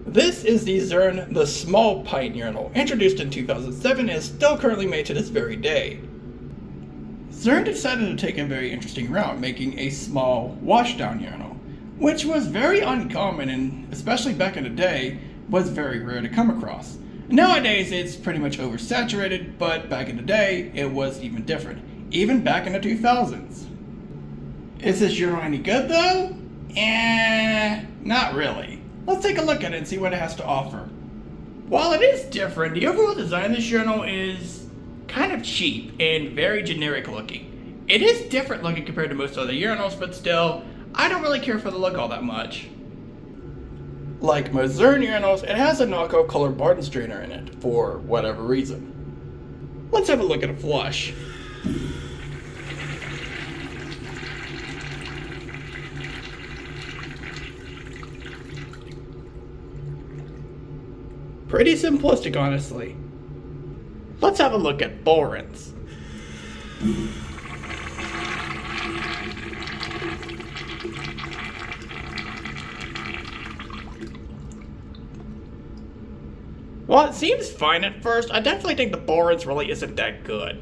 This is the Zurn the Small Pint urinal, introduced in 2007 and is still currently made to this very day. Zurn decided to take a very interesting route, making a small washdown urinal, which was very uncommon and, especially back in the day, was very rare to come across. Nowadays it's pretty much oversaturated, but back in the day it was even different, even back in the 2000s. Is this urinal any good though? Not really. Let's take a look at it and see what it has to offer. While it is different, the overall design of this urinal is kind of cheap and very generic looking. It is different looking compared to most other urinals, but still, I don't really care for the look all that much. Like most Zurn urinals, it has a knockoff colored Barton strainer in it, for whatever reason. Let's have a look at a flush. Pretty simplistic, honestly. Let's have a look at bull rinse. While it seems fine at first, I definitely think the bull rinse really isn't that good.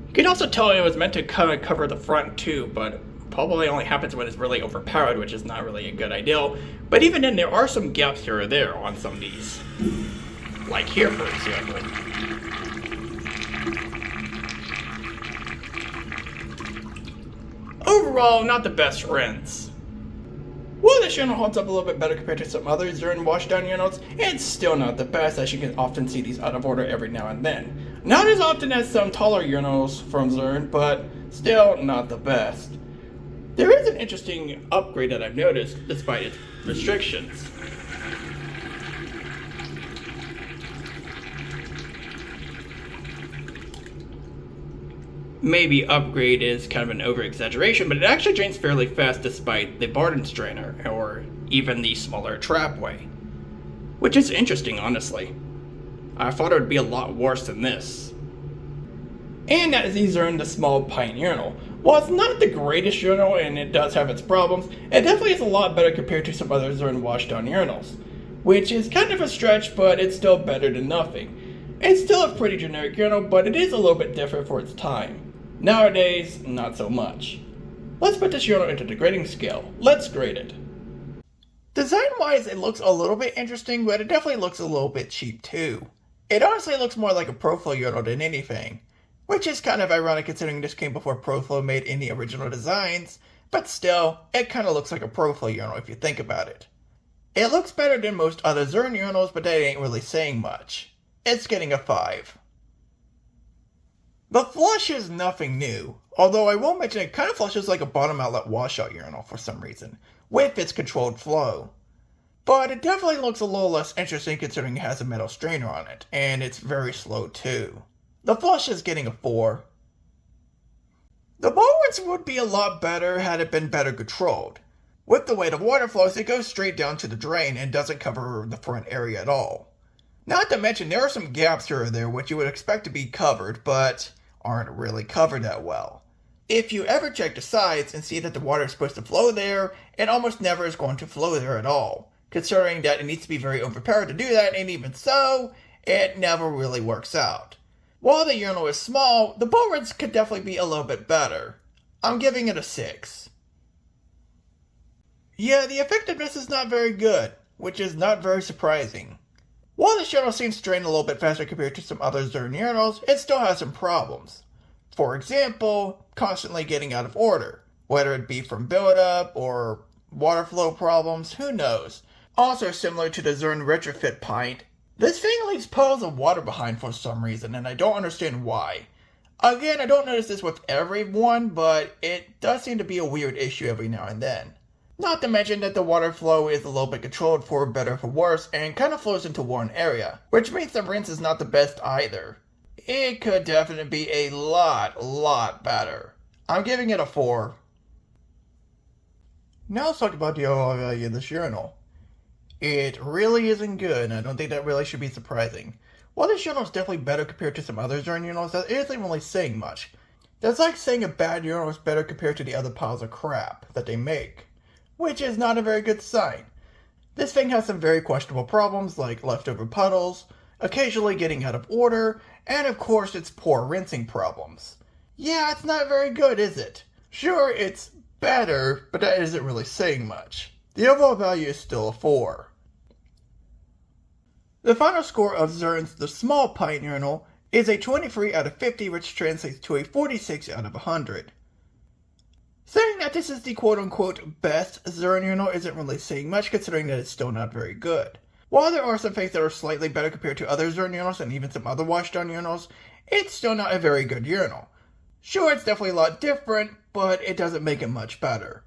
You can also tell it was meant to kind of cover the front too, but probably only happens when it's really overpowered, which is not really a good idea. But even then, there are some gaps here or there on some of these. Like here, for example. Overall, not the best rinse. While this urinal holds up a little bit better compared to some other Zurn Washdown urinals, it's still not the best, as you can often see these out of order every now and then. Not as often as some taller urinals from Zurn, but still not the best. There is an interesting upgrade that I've noticed, despite its restrictions. Maybe upgrade is kind of an over-exaggeration, but it actually drains fairly fast despite the Barton strainer, or even the smaller trapway. Which is interesting, honestly. I thought it would be a lot worse than this. And that is the Zurn the Small Pint urinal. While it's not the greatest urinal and it does have its problems, it definitely is a lot better compared to some other Zurn Washdown urinals. Which is kind of a stretch, but it's still better than nothing. It's still a pretty generic urinal, but it is a little bit different for its time. Nowadays, not so much. Let's put this urinal into the grading scale. Let's grade it. Design-wise, it looks a little bit interesting, but it definitely looks a little bit cheap too. It honestly looks more like a ProFlow urinal than anything, which is kind of ironic considering this came before ProFlow made any original designs, but still, it kind of looks like a ProFlow urinal if you think about it. It looks better than most other Zurn urinals, but that ain't really saying much. It's getting a 5. The flush is nothing new, although I will mention it kind of flushes like a bottom outlet washout urinal for some reason, with its controlled flow. But it definitely looks a little less interesting considering it has a metal strainer on it, and it's very slow too. The flush is getting a 4. The bull rinse would be a lot better had it been better controlled. With the way the water flows, it goes straight down to the drain and doesn't cover the front area at all. Not to mention there are some gaps here or there which you would expect to be covered, but aren't really covered that well. If you ever check the sides and see that the water is supposed to flow there, it almost never is going to flow there at all, considering that it needs to be very overpowered to do that, and even so, it never really works out. While the urinal is small, the bull rinse could definitely be a little bit better. I'm giving it a 6. Yeah, the effectiveness is not very good, which is not very surprising. While this urinal seems to drain a little bit faster compared to some other Zurn urinals, it still has some problems. For example, constantly getting out of order, whether it be from buildup or water flow problems, who knows. Also similar to the Zurn retrofit pint, this thing leaves puddles of water behind for some reason, and I don't understand why. Again, I don't notice this with everyone, but it does seem to be a weird issue every now and then. Not to mention that the water flow is a little bit controlled for better or for worse and kind of flows into one area, which means the rinse is not the best either. It could definitely be a lot better. I'm giving it a 4. Now let's talk about the overall value of this urinal. It really isn't good, and I don't think that really should be surprising. While this urinal is definitely better compared to some other Zurn urinals, that isn't really saying much. That's like saying a bad urinal is better compared to the other piles of crap that they make, which is not a very good sign. This thing has some very questionable problems like leftover puddles, occasionally getting out of order, and of course its poor rinsing problems. Yeah, it's not very good, is it? Sure, it's better, but that isn't really saying much. The overall value is still a 4. The final score of Zurn's The Small Pint Urinal is a 23 out of 50, which translates to a 46 out of 100. Saying that this is the quote-unquote best Zurn urinal isn't really saying much, considering that it's still not very good. While there are some things that are slightly better compared to other Zurn urinals and even some other Washdown urinals, it's still not a very good urinal. Sure, it's definitely a lot different, but it doesn't make it much better.